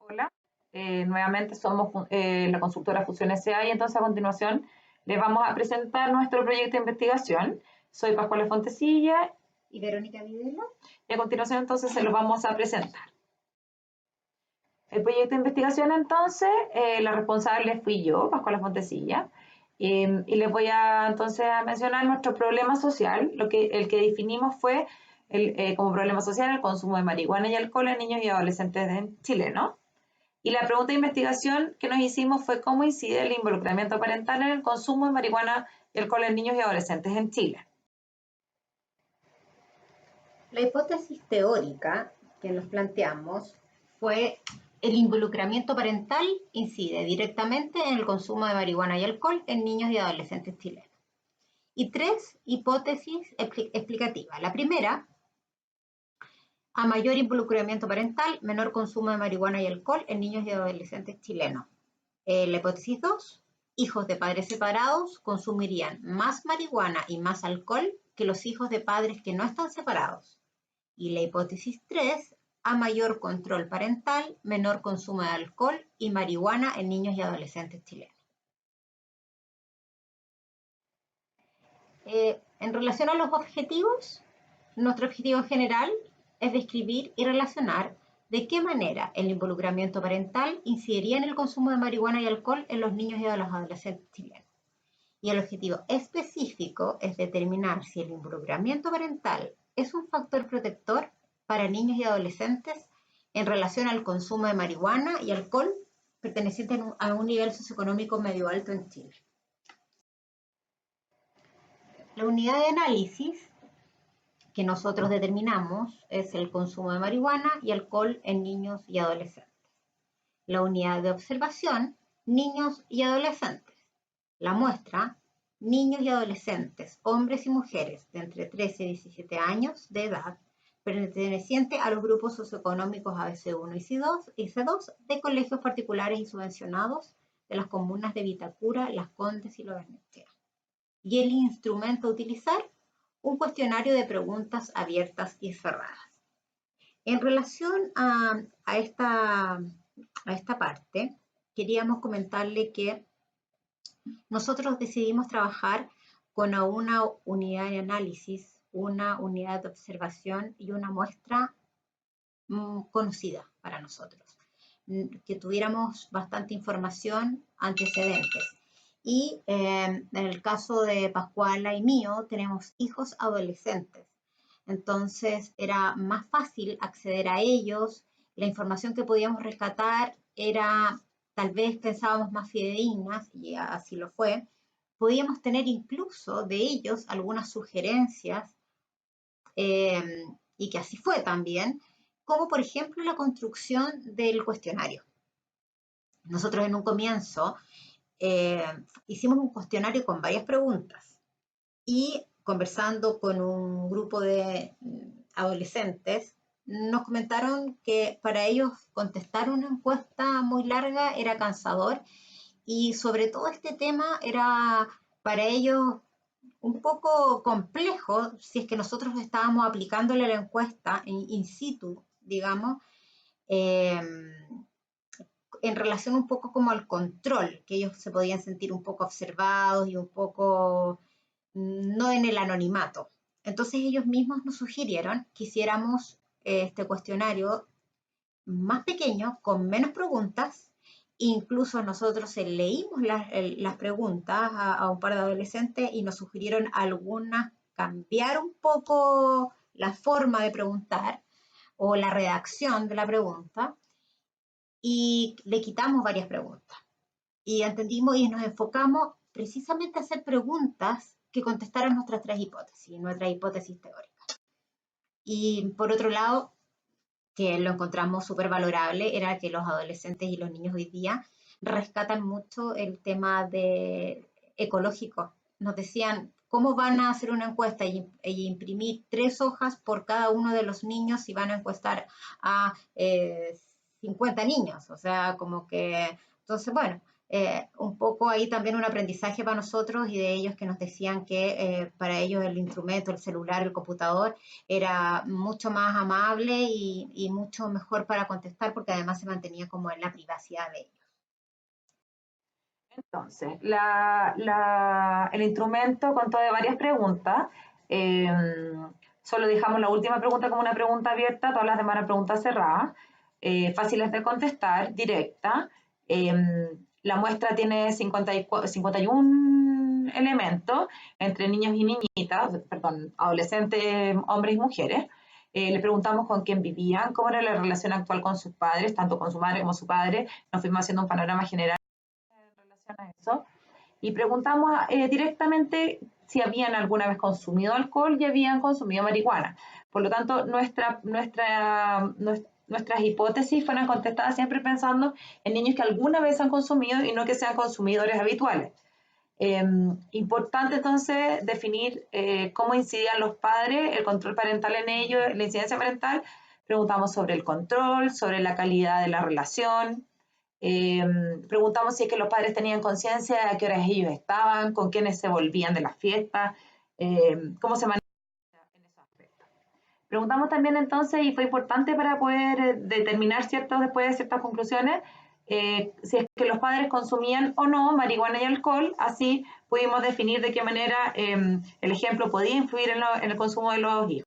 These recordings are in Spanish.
Hola, nuevamente somos la consultora Fusión S.A. y entonces a continuación les vamos a presentar nuestro proyecto de investigación. Soy Pascuala Fontecilla y Verónica Videla. Y a continuación entonces se los vamos a presentar. El proyecto de investigación entonces, la responsable fui yo, Pascuala Fontecilla, y les voy a entonces a mencionar nuestro problema social. El que definimos fue como problema social el consumo de marihuana y alcohol en niños y adolescentes en Chile, ¿no? Y la pregunta de investigación que nos hicimos fue cómo incide el involucramiento parental en el consumo de marihuana y alcohol en niños y adolescentes en Chile. La hipótesis teórica que nos planteamos fue el involucramiento parental incide directamente en el consumo de marihuana y alcohol en niños y adolescentes chilenos. Y tres hipótesis explicativas. La primera, a mayor involucramiento parental, menor consumo de marihuana y alcohol en niños y adolescentes chilenos. La hipótesis 2, hijos de padres separados consumirían más marihuana y más alcohol que los hijos de padres que no están separados. Y la hipótesis 3, a mayor control parental, menor consumo de alcohol y marihuana en niños y adolescentes chilenos. En relación a los objetivos, nuestro objetivo general es describir y relacionar de qué manera el involucramiento parental incidiría en el consumo de marihuana y alcohol en los niños y los adolescentes chilenos. Y el objetivo específico es determinar si el involucramiento parental es un factor protector para niños y adolescentes en relación al consumo de marihuana y alcohol pertenecientes a un nivel socioeconómico medio alto en Chile. La unidad de análisis que nosotros determinamos es el consumo de marihuana y alcohol en niños y adolescentes. La unidad de observación, niños y adolescentes. La muestra, niños y adolescentes, hombres y mujeres de entre 13 y 17 años de edad, perteneciente a los grupos socioeconómicos ABC1 y C2 de colegios particulares y subvencionados de las comunas de Vitacura, Las Condes y Lobarnechea. Y el instrumento a utilizar, un cuestionario de preguntas abiertas y cerradas. En relación a esta parte, queríamos comentarle que nosotros decidimos trabajar con una unidad de análisis, una unidad de observación y una muestra conocida para nosotros, que tuviéramos bastante información, antecedentes. Y en el caso de Pascuala y mío, tenemos hijos adolescentes. Entonces era más fácil acceder a ellos, la información que podíamos rescatar era, tal vez pensábamos, más fidedignas, y así lo fue. Podíamos tener incluso de ellos algunas sugerencias, y que así fue también, como por ejemplo la construcción del cuestionario. Nosotros en un comienzo hicimos un cuestionario con varias preguntas y conversando con un grupo de adolescentes, nos comentaron que para ellos contestar una encuesta muy larga era cansador y sobre todo este tema era para ellos un poco complejo si es que nosotros estábamos aplicándole la encuesta in situ, digamos, eh, en relación un poco como al control, que ellos se podían sentir un poco observados y un poco no en el anonimato. Entonces ellos mismos nos sugirieron que hiciéramos este cuestionario más pequeño, con menos preguntas. Incluso nosotros leímos las preguntas a un par de adolescentes y nos sugirieron algunas cambiar un poco la forma de preguntar o la redacción de la pregunta y le quitamos varias preguntas. Y entendimos y nos enfocamos precisamente a hacer preguntas que contestaran nuestras tres hipótesis, nuestra hipótesis teórica. Y por otro lado, que lo encontramos súper valorable, era que los adolescentes y los niños hoy día rescatan mucho el tema de ecológico. Nos decían, ¿cómo van a hacer una encuesta y imprimir 3 hojas por cada uno de los niños si van a encuestar a 50 niños? O sea, como que, entonces, bueno, un poco ahí también un aprendizaje para nosotros y de ellos que nos decían que para ellos el instrumento, el celular, el computador era mucho más amable y mucho mejor para contestar porque además se mantenía como en la privacidad de ellos. Entonces, el instrumento contó de varias preguntas. Solo dejamos la última pregunta como una pregunta abierta, todas las demás eran preguntas cerradas, fáciles de contestar, directa. La muestra tiene 51 elementos entre niños y niñitas, perdón, adolescentes, hombres y mujeres. Le preguntamos con quién vivían, cómo era la relación actual con sus padres, tanto con su madre como su padre. Nos fuimos haciendo un panorama general en relación a eso. Y preguntamos directamente si habían alguna vez consumido alcohol y habían consumido marihuana. Por lo tanto, nuestras hipótesis fueron contestadas siempre pensando en niños que alguna vez han consumido y no que sean consumidores habituales. Importante entonces definir cómo incidían los padres, el control parental en ellos, la incidencia parental. Preguntamos sobre el control, sobre la calidad de la relación. Preguntamos si es que los padres tenían conciencia de a qué horas ellos estaban, con quiénes se volvían de las fiestas, cómo se manejaban en esos aspectos. Preguntamos también entonces, y fue importante para poder determinar después de ciertas conclusiones, si es que los padres consumían o no marihuana y alcohol, así pudimos definir de qué manera el ejemplo podía influir en el consumo de los hijos.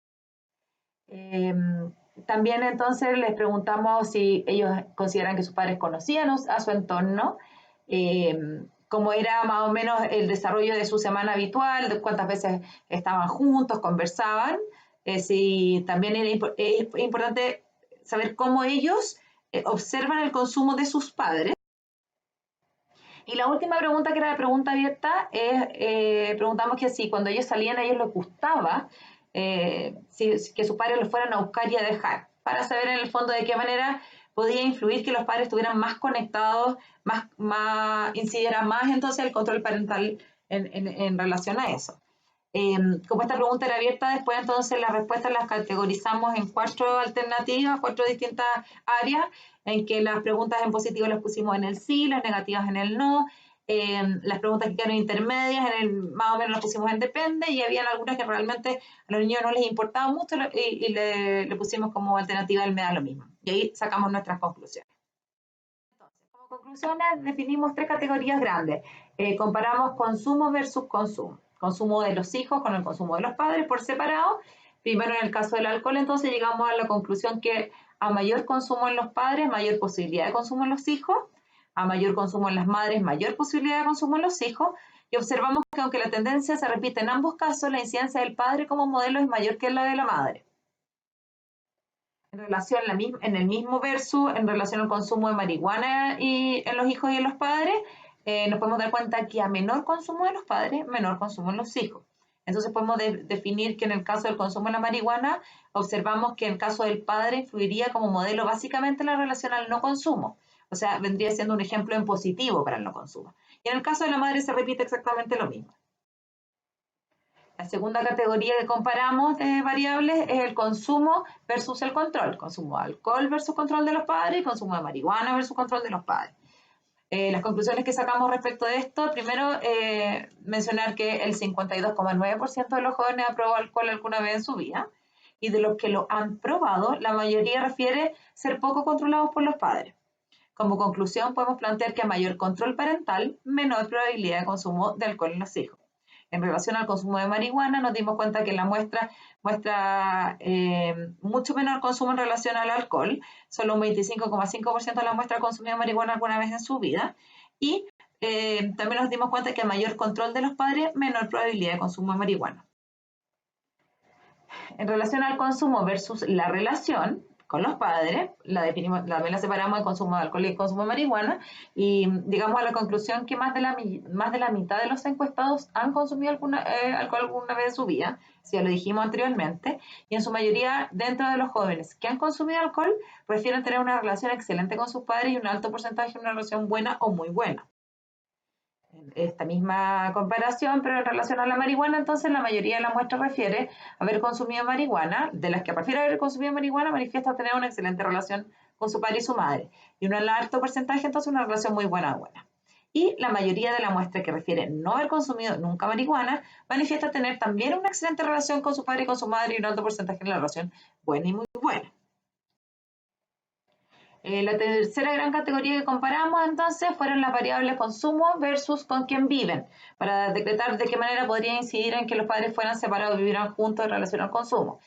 También entonces les preguntamos si ellos consideran que sus padres conocían a su entorno, cómo era más o menos el desarrollo de su semana habitual, de cuántas veces estaban juntos, conversaban, si también era importante saber cómo ellos observan el consumo de sus padres. Y la última pregunta, que era la pregunta abierta, es preguntamos que si cuando ellos salían a ellos les gustaba que sus padres los fueran a buscar y a dejar, para saber en el fondo de qué manera podía influir que los padres estuvieran más conectados, incidiera más entonces el control parental en relación a eso. Como esta pregunta era abierta, después entonces las respuestas las categorizamos en 4 alternativas, 4 distintas áreas, en que las preguntas en positivo las pusimos en el sí, las negativas en el no, las preguntas que quedaron intermedias más o menos las pusimos en depende, y había algunas que realmente a los niños no les importaba mucho y le pusimos como alternativa el me da lo mismo. Y ahí sacamos nuestras conclusiones. Entonces, como conclusiones definimos 3 categorías grandes. Comparamos consumo versus consumo. Consumo de los hijos con el consumo de los padres por separado. Primero, en el caso del alcohol, entonces llegamos a la conclusión que a mayor consumo en los padres, mayor posibilidad de consumo en los hijos. A mayor consumo en las madres, mayor posibilidad de consumo en los hijos. Y observamos que aunque la tendencia se repite en ambos casos, la incidencia del padre como modelo es mayor que la de la madre. En relación en el mismo verso, en relación al consumo de marihuana en los hijos y en los padres, nos podemos dar cuenta que a menor consumo de los padres, menor consumo en los hijos. Entonces podemos definir que en el caso del consumo de la marihuana, observamos que en el caso del padre influiría como modelo básicamente la relación al no consumo. O sea, vendría siendo un ejemplo en positivo para el no consumo. Y en el caso de la madre se repite exactamente lo mismo. La segunda categoría que comparamos de variables es el consumo versus el control. Consumo de alcohol versus control de los padres y consumo de marihuana versus control de los padres. Las conclusiones que sacamos respecto de esto, primero mencionar que el 52,9% de los jóvenes ha probado alcohol alguna vez en su vida, y de los que lo han probado, la mayoría refiere ser poco controlados por los padres. Como conclusión, podemos plantear que a mayor control parental, menor probabilidad de consumo de alcohol en los hijos. En relación al consumo de marihuana, nos dimos cuenta que la muestra muestra mucho menor consumo en relación al alcohol. Solo un 25,5% de la muestra ha consumido marihuana alguna vez en su vida. Y también nos dimos cuenta que a mayor control de los padres, menor probabilidad de consumo de marihuana. En relación al consumo versus la relación con los padres, también la separamos en consumo de alcohol y consumo de marihuana, y llegamos a la conclusión que más de la mitad de los encuestados han consumido alcohol alguna vez en su vida, si ya lo dijimos anteriormente, y en su mayoría dentro de los jóvenes que han consumido alcohol prefieren tener una relación excelente con sus padres y un alto porcentaje una relación buena o muy buena. Esta misma comparación, pero en relación a la marihuana, entonces la mayoría de la muestra refiere haber consumido marihuana. De las que prefiere haber consumido marihuana, manifiesta tener una excelente relación con su padre y su madre. Y un alto porcentaje, entonces, una relación muy buena. y la mayoría de la muestra que refiere no haber consumido nunca marihuana manifiesta tener también una excelente relación con su padre y con su madre y un alto porcentaje de la relación buena y muy buena. La tercera gran categoría que comparamos entonces fueron las variables consumo versus con quién viven, para decretar de qué manera podría incidir en que los padres fueran separados y vivieran juntos en relación al consumo.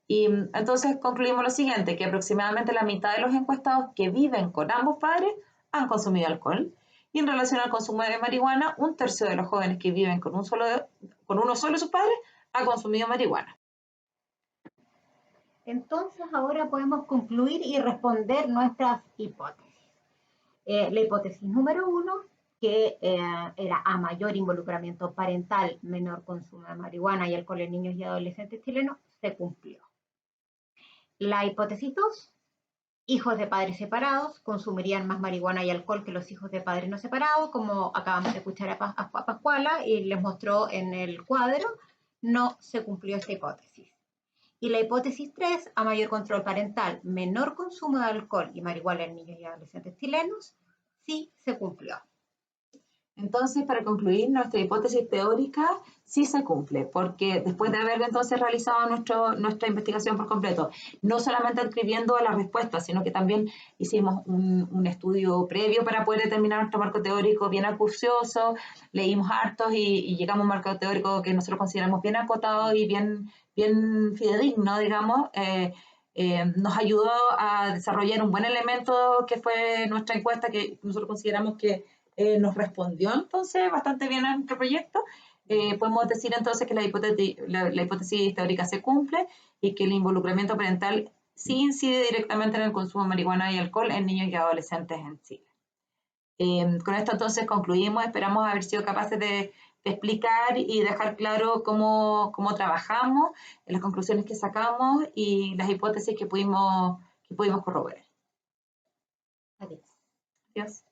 Y entonces concluimos lo siguiente, que aproximadamente la mitad de los encuestados que viven con ambos padres han consumido alcohol, y en relación al consumo de marihuana, un tercio de los jóvenes que viven con uno solo de sus padres ha consumido marihuana. Entonces ahora podemos concluir y responder nuestras hipótesis. La hipótesis número 1, que era a mayor involucramiento parental, menor consumo de marihuana y alcohol en niños y adolescentes chilenos, se cumplió. La hipótesis 2, hijos de padres separados consumirían más marihuana y alcohol que los hijos de padres no separados, como acabamos de escuchar a Pascuala y les mostró en el cuadro, no se cumplió esta hipótesis. Y la hipótesis 3, a mayor control parental, menor consumo de alcohol y marihuana en niños y adolescentes chilenos, sí se cumplió. Entonces, para concluir, nuestra hipótesis teórica sí se cumple, porque después de haber entonces realizado nuestra investigación por completo, no solamente escribiendo las respuestas, sino que también hicimos un estudio previo para poder determinar nuestro marco teórico bien acucioso, leímos hartos y llegamos a un marco teórico que nosotros consideramos bien acotado y bien fidedigno, digamos. Nos ayudó a desarrollar un buen elemento que fue nuestra encuesta, que nosotros consideramos que nos respondió entonces bastante bien a nuestro proyecto. Podemos decir entonces que la hipótesis teórica se cumple y que el involucramiento parental sí incide directamente en el consumo de marihuana y alcohol en niños y adolescentes en Chile. Con esto entonces concluimos, esperamos haber sido capaces de explicar y dejar claro cómo trabajamos, las conclusiones que sacamos y las hipótesis que pudimos corroborar. Adiós. Adiós.